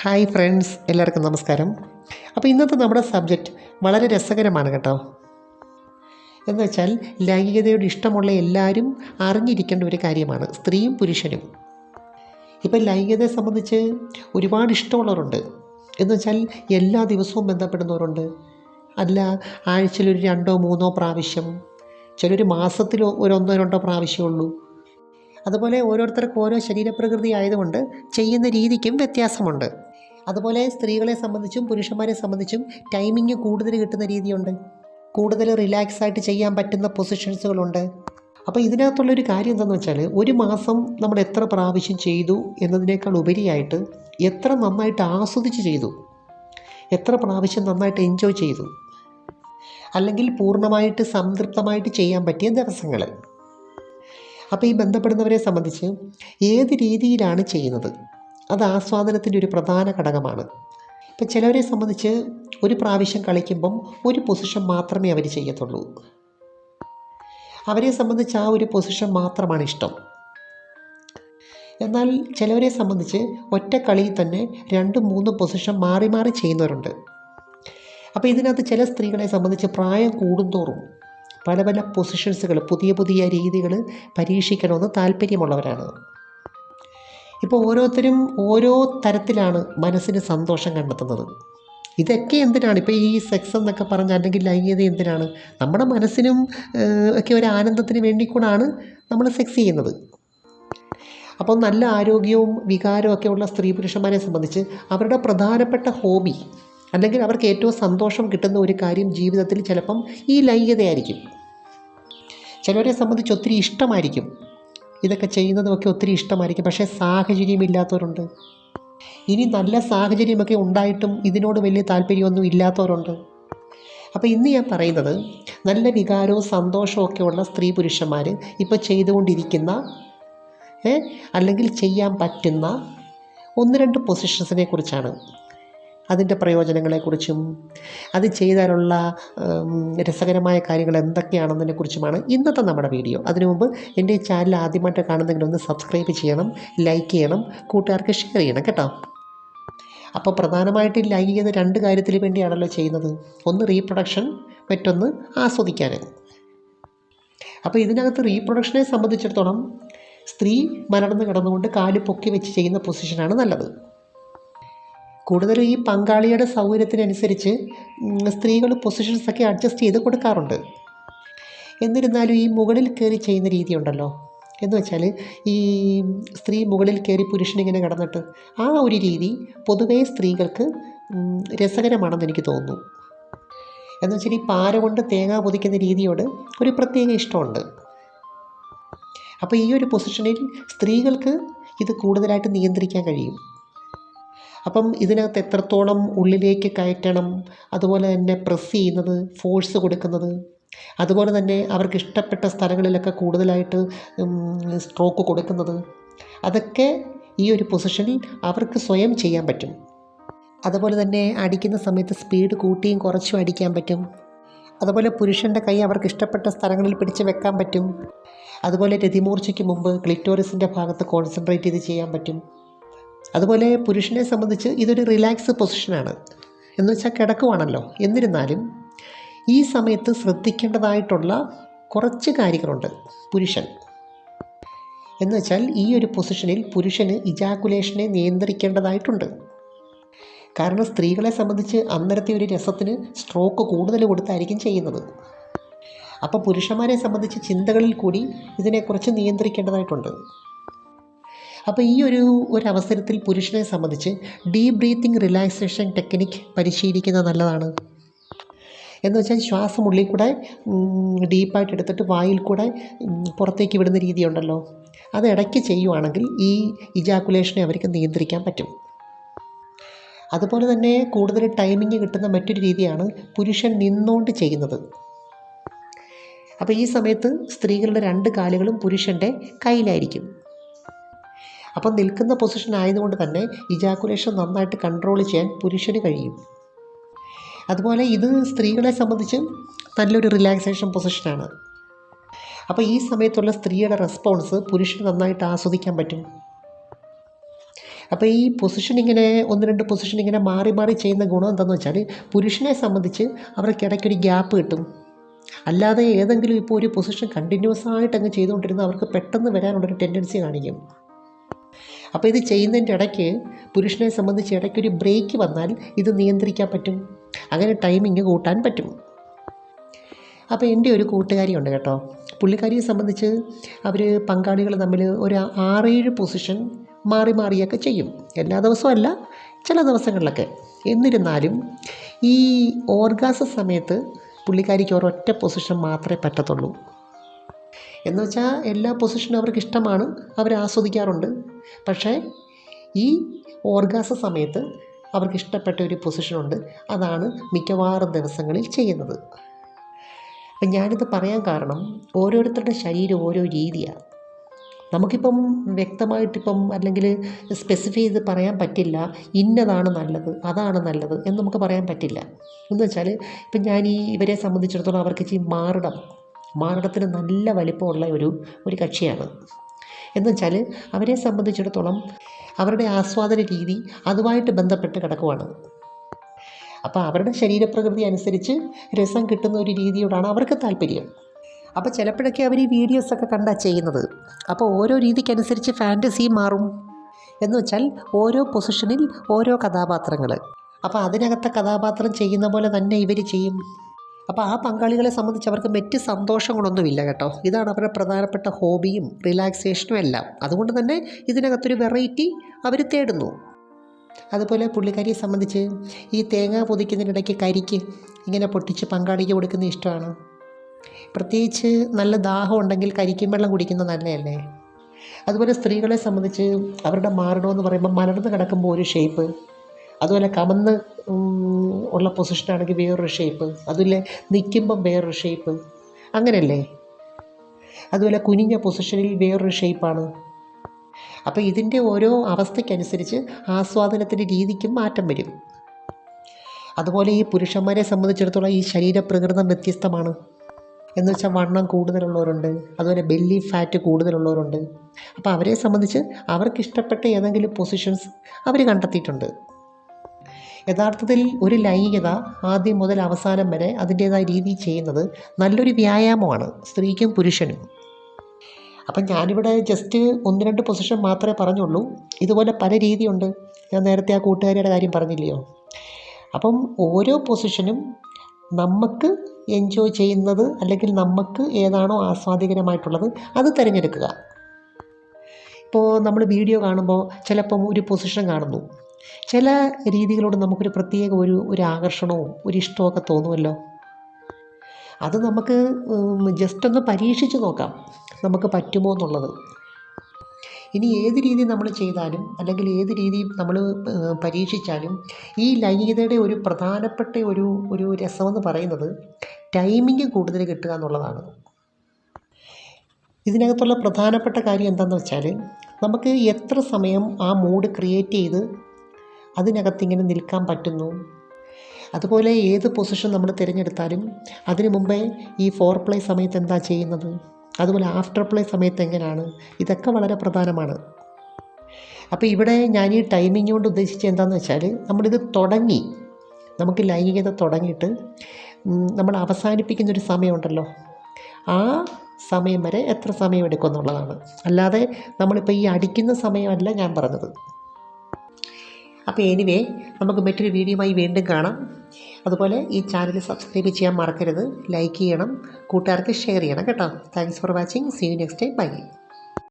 Hi friends, എല്ലാവർക്കും നമസ്കാരം. അപ്പോൾ ഇന്നത്തെ നമ്മുടെ സബ്ജക്റ്റ് വളരെ രസകരമാണ് കേട്ടോ. എന്ന് വെച്ചാൽ ലൈംഗികതയോട് ഇഷ്ടമുള്ള എല്ലാവരും അറിഞ്ഞിരിക്കേണ്ട ഒരു കാര്യമാണ്, സ്ത്രീയും പുരുഷനും. ഇപ്പം ലൈംഗികതയെ സംബന്ധിച്ച് ഒരുപാട് ഇഷ്ടമുള്ളവരുണ്ട്. എന്ന് വെച്ചാൽ എല്ലാ ദിവസവും ബന്ധപ്പെടുന്നവരുണ്ട്, അല്ല ആഴ്ചയിൽ ഒരു 2-3 പ്രാവശ്യം, ചിലർ മാസത്തിൽ ഒരു 1-2 പ്രാവശ്യമുള്ളൂ. അതുപോലെ ഓരോരുത്തർക്ക് ഓരോ ശരീരപ്രകൃതി ആയതുകൊണ്ട് ചെയ്യുന്ന രീതിക്കും വ്യത്യാസമുണ്ട്. അതുപോലെ സ്ത്രീകളെ സംബന്ധിച്ചും പുരുഷന്മാരെ സംബന്ധിച്ചും ടൈമിങ് കൂടുതൽ കിട്ടുന്ന രീതിയുണ്ട്, കൂടുതൽ റിലാക്സ് ആയിട്ട് ചെയ്യാൻ പറ്റുന്ന പൊസിഷൻസുകളുണ്ട്. അപ്പോൾ ഇതിനകത്തുള്ളൊരു കാര്യം എന്താണെന്ന് വെച്ചാൽ, ഒരു മാസം നമ്മൾ എത്ര പ്രാവശ്യം ചെയ്തു എന്നതിനേക്കാൾ ഉപരിയായിട്ട് എത്ര നന്നായിട്ട് ആസ്വദിച്ച് ചെയ്തു, എത്ര പ്രാവശ്യം നന്നായിട്ട് എൻജോയ് ചെയ്തു, അല്ലെങ്കിൽ പൂർണ്ണമായിട്ട് സംതൃപ്തമായിട്ട് ചെയ്യാൻ പറ്റിയ ദിവസങ്ങൾ. അപ്പോൾ ഈ ബന്ധപ്പെടുന്നവരെ സംബന്ധിച്ച് ഏത് രീതിയിലാണ് ചെയ്യുന്നത്, അത് ആസ്വാദനത്തിൻ്റെ ഒരു പ്രധാന ഘടകമാണ്. ഇപ്പം ചിലവരെ സംബന്ധിച്ച് ഒരു പ്രാവശ്യം കളിക്കുമ്പം ഒരു പൊസിഷൻ മാത്രമേ അവർ ചെയ്യത്തുള്ളൂ. അവരെ സംബന്ധിച്ച് ആ ഒരു പൊസിഷൻ മാത്രമാണ് ഇഷ്ടം. എന്നാൽ ചിലവരെ സംബന്ധിച്ച് ഒറ്റ കളിയിൽ തന്നെ 2-3 പൊസിഷൻ മാറി മാറി ചെയ്യുന്നവരുണ്ട്. അപ്പോൾ ഇതിനകത്ത് ചില സ്ത്രീകളെ സംബന്ധിച്ച് പ്രായം കൂടുന്തോറും പല പല പൊസിഷൻസുകൾ, പുതിയ പുതിയ രീതികൾ പരീക്ഷിക്കണമെന്ന് താല്പര്യമുള്ളവരാണ്. ഇപ്പോൾ ഓരോരുത്തരും ഓരോ തരത്തിലാണ് മനസ്സിന് സന്തോഷം കണ്ടെത്തുന്നത്. ഇതൊക്കെ എന്തിനാണ്? ഇപ്പോൾ ഈ സെക്സ് എന്നൊക്കെ പറഞ്ഞാൽ, അല്ലെങ്കിൽ ലൈംഗികത എന്തിനാണ്? നമ്മുടെ മനസ്സിനും ഒക്കെ ഒരു ആനന്ദത്തിന് വേണ്ടിക്കൂടാണ് നമ്മൾ സെക്സ് ചെയ്യുന്നത്. അപ്പോൾ നല്ല ആരോഗ്യവും വികാരവും ഒക്കെ ഉള്ള സ്ത്രീ പുരുഷന്മാരെ സംബന്ധിച്ച് അവരുടെ പ്രധാനപ്പെട്ട ഹോബി, അല്ലെങ്കിൽ അവർക്ക് ഏറ്റവും സന്തോഷം കിട്ടുന്ന ഒരു കാര്യം ജീവിതത്തിൽ ചിലപ്പം ഈ ലൈംഗികതയായിരിക്കും. ചിലവരെ സംബന്ധിച്ച് ഒത്തിരി ഇഷ്ടമായിരിക്കും, ഇതൊക്കെ ചെയ്യുന്നതുമൊക്കെ ഒത്തിരി ഇഷ്ടമായിരിക്കും. പക്ഷേ സാഹചര്യമില്ലാത്തവരുണ്ട്. ഇനി നല്ല സാഹചര്യമൊക്കെ ഉണ്ടായിട്ടും ഇതിനോട് വലിയ താല്പര്യമൊന്നും ഇല്ലാത്തവരുണ്ട്. അപ്പോൾ ഇന്ന് ഞാൻ പറയുന്നത്, നല്ല വികാരവും സന്തോഷവും ഒക്കെ ഉള്ള സ്ത്രീ പുരുഷന്മാർ ഇപ്പോൾ ചെയ്തുകൊണ്ടിരിക്കുന്ന അല്ലെങ്കിൽ ചെയ്യാൻ പറ്റുന്ന 1-2 പൊസിഷൻസിനെ കുറിച്ചാണ്, അതിൻ്റെ പ്രയോജനങ്ങളെക്കുറിച്ചും അത് ചെയ്താലുള്ള രസകരമായ കാര്യങ്ങൾ എന്തൊക്കെയാണെന്നതിനെക്കുറിച്ചുമാണ് ഇന്നത്തെ നമ്മുടെ വീഡിയോ. അതിനു മുമ്പ് എൻ്റെ ഈ ചാനൽ ആദ്യമായിട്ട് കാണുന്നെങ്കിൽ ഒന്ന് സബ്സ്ക്രൈബ് ചെയ്യണം, ലൈക്ക് ചെയ്യണം, കൂട്ടുകാർക്ക് ഷെയർ ചെയ്യണം കേട്ടോ. അപ്പോൾ പ്രധാനമായിട്ട് ലൈംഗികത 2 കാര്യത്തിന് വേണ്ടിയാണല്ലോ ചെയ്യുന്നത്. ഒന്ന് റീപ്രൊഡക്ഷൻ, മറ്റൊന്ന് ആസ്വദിക്കാൻ. അപ്പോൾ ഇതിനകത്ത് റീപ്രൊഡക്ഷനെ സംബന്ധിച്ചിടത്തോളം സ്ത്രീ മലർന്ന് കിടന്നുകൊണ്ട് കാല് പൊക്കി വെച്ച് ചെയ്യുന്ന പൊസിഷനാണ് നല്ലത്. കൂടുതലും ഈ പങ്കാളിയുടെ സൗകര്യത്തിനനുസരിച്ച് സ്ത്രീകൾ പൊസിഷൻസൊക്കെ അഡ്ജസ്റ്റ് ചെയ്ത് കൊടുക്കാറുണ്ട്. എന്നിരുന്നാലും ഈ മുകളിൽ കയറി ചെയ്യുന്ന രീതിയുണ്ടല്ലോ, എന്ന് വെച്ചാൽ ഈ സ്ത്രീ മുകളിൽ കയറി പുരുഷനിങ്ങനെ കിടന്നിട്ട് ആ ഒരു രീതി പൊതുവേ സ്ത്രീകൾക്ക് രസകരമാണെന്ന് എനിക്ക് തോന്നുന്നു. എന്ന് വെച്ചാൽ ഈ പാര കൊണ്ട് തേങ്ങ പൊതിക്കുന്ന രീതിയോട് ഒരു പ്രത്യേക ഇഷ്ടമുണ്ട്. അപ്പോൾ ഈ ഒരു പൊസിഷനിൽ സ്ത്രീകൾക്ക് ഇത് കൂടുതലായിട്ട് നിയന്ത്രിക്കാൻ കഴിയും. അപ്പം ഇതിനകത്ത് എത്രത്തോളം ഉള്ളിലേക്ക് കയറ്റണം, അതുപോലെ തന്നെ പ്രസ് ചെയ്യുന്നത്, ഫോഴ്സ് കൊടുക്കുന്നത്, അതുപോലെ തന്നെ അവർക്ക് ഇഷ്ടപ്പെട്ട സ്ഥലങ്ങളിലൊക്കെ കൂടുതലായിട്ട് സ്ട്രോക്ക് കൊടുക്കുന്നത്, അതൊക്കെ ഈ ഒരു പൊസിഷനിൽ അവർക്ക് സ്വയം ചെയ്യാൻ പറ്റും. അതുപോലെ തന്നെ അടിക്കുന്ന സമയത്ത് സ്പീഡ് കൂട്ടിയും കുറച്ചും അടിക്കാൻ പറ്റും. അതുപോലെ പുരുഷൻ്റെ കൈ അവർക്ക് ഇഷ്ടപ്പെട്ട സ്ഥലങ്ങളിൽ പിടിച്ച് വെക്കാൻ പറ്റും. അതുപോലെ രതിമൂർച്ചയ്ക്ക് മുമ്പ് ക്ലിറ്റോറിസിൻ്റെ ഭാഗത്ത് കോൺസെൻട്രേറ്റ് ചെയ്ത് ചെയ്യാൻ പറ്റും. അതുപോലെ പുരുഷനെ സംബന്ധിച്ച് ഇതൊരു റിലാക്സ് പൊസിഷനാണ്, എന്ന് വെച്ചാൽ കിടക്കുവാണല്ലോ. എന്നിരുന്നാലും ഈ സമയത്ത് ശ്രദ്ധിക്കേണ്ടതായിട്ടുള്ള കുറച്ച് കാര്യങ്ങളുണ്ട് പുരുഷൻ. എന്ന് വെച്ചാൽ ഈ ഒരു പൊസിഷനിൽ പുരുഷന് ഇജാക്കുലേഷനെ നിയന്ത്രിക്കേണ്ടതായിട്ടുണ്ട്. കാരണം സ്ത്രീകളെ സംബന്ധിച്ച് അന്നേരത്തെ ഒരു രസത്തിന് സ്ട്രോക്ക് കൂടുതൽ കൊടുത്തായിരിക്കും ചെയ്യുന്നത്. അപ്പോൾ പുരുഷന്മാരെ സംബന്ധിച്ച് ചിന്തകളിൽ കൂടി ഇതിനെക്കുറിച്ച് നിയന്ത്രിക്കേണ്ടതായിട്ടുണ്ട്. അപ്പോൾ ഈ ഒരു അവസരത്തിൽ പുരുഷനെ സംബന്ധിച്ച് ഡീപ്പ് ബ്രീത്തിങ് റിലാക്സേഷൻ ടെക്നിക്ക് പരിശീലിക്കുന്നത് നല്ലതാണ്. എന്ന് വെച്ചാൽ ശ്വാസം ഉള്ളിൽ കൂടെ ഡീപ്പായിട്ട് എടുത്തിട്ട് വായിൽ കൂടെ പുറത്തേക്ക് വിടുന്ന രീതിയുണ്ടല്ലോ, അത് ഇടയ്ക്ക് ചെയ്യുവാണെങ്കിൽ ഈ ഇജാക്കുലേഷനെ അവർക്ക് നിയന്ത്രിക്കാൻ പറ്റും. അതുപോലെ തന്നെ കൂടുതൽ ടൈമിങ് കിട്ടുന്ന മറ്റൊരു രീതിയാണ് പുരുഷൻ നിന്നുകൊണ്ട് ചെയ്യുന്നത്. അപ്പോൾ ഈ സമയത്ത് സ്ത്രീകളുടെ 2 കാലുകളും പുരുഷൻ്റെ കയ്യിലായിരിക്കും. അപ്പം നിൽക്കുന്ന പൊസിഷൻ ആയതുകൊണ്ട് തന്നെ ഇജാക്കുലേഷൻ നന്നായിട്ട് കൺട്രോൾ ചെയ്യാൻ പുരുഷന് കഴിയും. അതുപോലെ ഇത് സ്ത്രീകളെ സംബന്ധിച്ച് നല്ലൊരു റിലാക്സേഷൻ പൊസിഷനാണ്. അപ്പോൾ ഈ സമയത്തുള്ള സ്ത്രീയുടെ റെസ്പോൺസ് പുരുഷന് നന്നായിട്ട് ആസ്വദിക്കാൻ പറ്റും. അപ്പോൾ ഈ പൊസിഷൻ ഇങ്ങനെ 1-2 പൊസിഷൻ ഇങ്ങനെ മാറി മാറി ചെയ്യുന്ന ഗുണം എന്താണെന്ന് വെച്ചാൽ പുരുഷനെ സംബന്ധിച്ച് അവർക്കിടയ്ക്കൊരു ഗ്യാപ്പ് കിട്ടും. അല്ലാതെ ഏതെങ്കിലും ഇപ്പോൾ ഒരു പൊസിഷൻ കണ്ടിന്യൂസ് ആയിട്ട് അങ്ങ് ചെയ്തുകൊണ്ടിരുന്ന അവർക്ക് പെട്ടെന്ന് വരാനുള്ളൊരു ടെൻഡൻസി കാണിക്കും. അപ്പോൾ ഇത് ചെയ്യുന്നതിൻ്റെ ഇടയ്ക്ക് പുരുഷനെ സംബന്ധിച്ച് ഇടയ്ക്കൊരു ബ്രേക്ക് വന്നാൽ ഇത് നിയന്ത്രിക്കാൻ പറ്റും. അങ്ങനെ ടൈമിങ് കൂട്ടാൻ പറ്റും. അപ്പോൾ എൻ്റെ ഒരു കൂട്ടുകാരിയുണ്ട് കേട്ടോ. പുള്ളിക്കാരിയെ സംബന്ധിച്ച് അവർ പങ്കാളികൾ തമ്മിൽ ഒരു 6-7 പൊസിഷൻ മാറി മാറിയൊക്കെ ചെയ്യും. എല്ലാ ദിവസവും അല്ല, ചില ദിവസങ്ങളിലൊക്കെ. എന്നിരുന്നാലും ഈ ഓർഗാസ സമയത്ത് പുള്ളിക്കാരിക്ക് ഒരൊറ്റ പൊസിഷൻ മാത്രമേ പറ്റത്തുള്ളൂ. എന്ന് വെച്ചാൽ എല്ലാ പൊസിഷനും അവർക്ക് ഇഷ്ടമാണ്, അവർ ആസ്വദിക്കാറുണ്ട്. പക്ഷേ ഈ ഓർഗാസ സമയത്ത് അവർക്ക് ഇഷ്ടപ്പെട്ട ഒരു പൊസിഷനുണ്ട്. അതാണ് മിക്കവാറും ദിവസങ്ങളിൽ ചെയ്യുന്നത്. അപ്പം ഞാനിത് പറയാൻ കാരണം ഓരോരുത്തരുടെ ശരീരം ഓരോ രീതിയാണ്. നമുക്കിപ്പം വ്യക്തമായിട്ടിപ്പം അല്ലെങ്കിൽ സ്പെസിഫൈ ചെയ്ത് പറയാൻ പറ്റില്ല ഇന്നതാണ് നല്ലത് അതാണ് നല്ലത് എന്ന് നമുക്ക് പറയാൻ പറ്റില്ല. എന്ന് വെച്ചാൽ ഇപ്പം ഞാൻ ഇവരെ സംബന്ധിച്ചിടത്തോളം അവർക്ക് ഇച്ചിരി മാറിടത്തിന് നല്ല വലിപ്പമുള്ള ഒരു കക്ഷിയാണ്. എന്ന് വെച്ചാൽ അവരെ സംബന്ധിച്ചിടത്തോളം അവരുടെ ആസ്വാദന രീതി അതുമായിട്ട് ബന്ധപ്പെട്ട് കിടക്കുവാണ്. അപ്പോൾ അവരുടെ ശരീരപ്രകൃതി അനുസരിച്ച് രസം കിട്ടുന്ന ഒരു രീതിയോടാണ് അവർക്ക് താല്പര്യം. അപ്പോൾ ചിലപ്പോഴൊക്കെ അവർ ഈ വീഡിയോസൊക്കെ കണ്ടാണ് ചെയ്യുന്നത്. അപ്പോൾ ഓരോ രീതിക്കനുസരിച്ച് ഫാൻറ്റസി മാറും. എന്ന് വെച്ചാൽ ഓരോ പൊസിഷനിൽ ഓരോ കഥാപാത്രങ്ങൾ. അപ്പോൾ അതിനകത്തെ കഥാപാത്രം ചെയ്യുന്ന പോലെ തന്നെ ഇവർ ചെയ്യും. അപ്പോൾ ആ പങ്കാളികളെ സംബന്ധിച്ച് അവർക്ക് മറ്റ് സന്തോഷങ്ങളൊന്നുമില്ല കേട്ടോ. ഇതാണ് അവരുടെ പ്രധാനപ്പെട്ട ഹോബിയും റിലാക്സേഷനും എല്ലാം. അതുകൊണ്ട് തന്നെ ഇതിനകത്തൊരു വെറൈറ്റി അവർ തേടുന്നു. അതുപോലെ പുള്ളിക്കാരിയെ സംബന്ധിച്ച് ഈ തേങ്ങ പൊതിക്കുന്നതിനിടയ്ക്ക് കരിക്ക് ഇങ്ങനെ പൊട്ടിച്ച് പങ്കാളിക്ക് കൊടുക്കുന്ന ഇഷ്ടമാണ്. പ്രത്യേകിച്ച് നല്ല ദാഹം ഉണ്ടെങ്കിൽ കരിക്കും വെള്ളം കുടിക്കുന്നത് നല്ലതല്ലേ. അതുപോലെ സ്ത്രീകളെ സംബന്ധിച്ച് അവരുടെ മാറിടമെന്ന് പറയുമ്പോൾ മലർന്ന് കിടക്കുമ്പോൾ ഒരു ഷേപ്പ്, അതുപോലെ കമന്ന് ഉള്ള പൊസിഷനാണെങ്കിൽ വേറൊരു ഷേപ്പ്, അതുപോലെ നിൽക്കുമ്പം വേറൊരു ഷേപ്പ്, അങ്ങനെയല്ലേ. അതുപോലെ കുനിഞ്ഞ പൊസിഷനിൽ വേറൊരു ഷേപ്പാണ്. അപ്പോൾ ഇതിൻ്റെ ഓരോ അവസ്ഥയ്ക്കനുസരിച്ച് ആസ്വാദനത്തിൻ്റെ രീതിക്കും മാറ്റം വരും. അതുപോലെ ഈ പുരുഷന്മാരെ സംബന്ധിച്ചിടത്തോളം ഈ ശരീരപ്രകൃതം വ്യത്യസ്തമാണ്. എന്ന് വെച്ചാൽ വണ്ണം കൂടുതലുള്ളവരുണ്ട്, അതുപോലെ ബെല്ലി ഫാറ്റ് കൂടുതലുള്ളവരുണ്ട്. അപ്പോൾ അവരെ സംബന്ധിച്ച് അവർക്കിഷ്ടപ്പെട്ട ഏതെങ്കിലും പൊസിഷൻസ് അവർ കണ്ടെത്തിയിട്ടുണ്ട്. യഥാർത്ഥത്തിൽ ഒരു ലൈംഗികത ആദ്യം മുതൽ അവസാനം വരെ അതിൻ്റേതായ രീതിയിൽ ചെയ്യുന്നത് നല്ലൊരു വ്യായാമമാണ് സ്ത്രീക്കും പുരുഷനും. അപ്പം ഞാനിവിടെ ജസ്റ്റ് 1-2 പൊസിഷൻ മാത്രമേ പറഞ്ഞുള്ളൂ. ഇതുപോലെ പല രീതിയുണ്ട്. ഞാൻ നേരത്തെ ആ കൂട്ടുകാരിയുടെ കാര്യം പറഞ്ഞില്ലയോ. അപ്പം ഓരോ പൊസിഷനും നമുക്ക് എൻജോയ് ചെയ്യുന്നത് അല്ലെങ്കിൽ നമുക്ക് ഏതാണോ ആസ്വാദികരമായിട്ടുള്ളത് അത് തിരഞ്ഞെടുക്കുക. ഇപ്പോൾ നമ്മൾ വീഡിയോ കാണുമ്പോൾ ചിലപ്പം ഒരു പൊസിഷൻ കാണുന്നു, ചില രീതികളോട് നമുക്കൊരു പ്രത്യേക ഒരു ആകർഷണവും ഒരു ഇഷ്ടമൊക്കെ തോന്നുമല്ലോ. അത് നമുക്ക് ജസ്റ്റ് ഒന്ന് പരീക്ഷിച്ച് നോക്കാം നമുക്ക് പറ്റുമോ എന്നുള്ളത്. ഇനി ഏത് രീതി നമ്മൾ ചെയ്താലും അല്ലെങ്കിൽ ഏത് രീതി നമ്മൾ പരീക്ഷിച്ചാലും ഈ ലൈംഗികതയുടെ ഒരു പ്രധാനപ്പെട്ട ഒരു രസമെന്ന് പറയുന്നത് ടൈമിങ് കൂടുതൽ കിട്ടുക എന്നുള്ളതാണ്. ഇതിനകത്തുള്ള പ്രധാനപ്പെട്ട കാര്യം എന്താണെന്ന് വെച്ചാൽ നമുക്ക് എത്ര സമയം ആ മൂഡ് ക്രിയേറ്റ് ചെയ്ത് അതിനകത്തിങ്ങനെ നിൽക്കാൻ പറ്റുന്നു. അതുപോലെ ഏത് പൊസിഷൻ നമ്മൾ തിരഞ്ഞെടുത്താലും അതിനു മുമ്പേ ഈ ഫോർ പ്ലേ സമയത്ത് എന്താ ചെയ്യുന്നത്, അതുപോലെ ആഫ്റ്റർ പ്ലേ സമയത്ത് എങ്ങനെയാണ്, ഇതൊക്കെ വളരെ പ്രധാനമാണ്. അപ്പോൾ ഇവിടെ ഞാൻ ഈ ടൈമിംഗ് കൊണ്ട് ഉദ്ദേശിച്ചത് എന്താണെന്ന് വെച്ചാൽ നമ്മളിത് നമുക്ക് ലൈംഗികത തുടങ്ങിയിട്ട് നമ്മൾ അവസാനിപ്പിക്കുന്നൊരു സമയമുണ്ടല്ലോ, ആ സമയം വരെ എത്ര സമയം എടുക്കും എന്നുള്ളതാണ്. അല്ലാതെ നമ്മളിപ്പോൾ ഈ അടിക്കുന്ന സമയമല്ല ഞാൻ പറഞ്ഞത്. അപ്പോൾ എനിവേ നമുക്ക് മറ്റൊരു വീഡിയോയുമായി വീണ്ടും കാണാം. അതുപോലെ ഈ ചാനൽ സബ്സ്ക്രൈബ് ചെയ്യാൻ മറക്കരുത്, ലൈക്ക് ചെയ്യണം, കൂട്ടുകാർക്ക് ഷെയർ ചെയ്യണം കേട്ടോ. Thanks for watching. See you next time. By.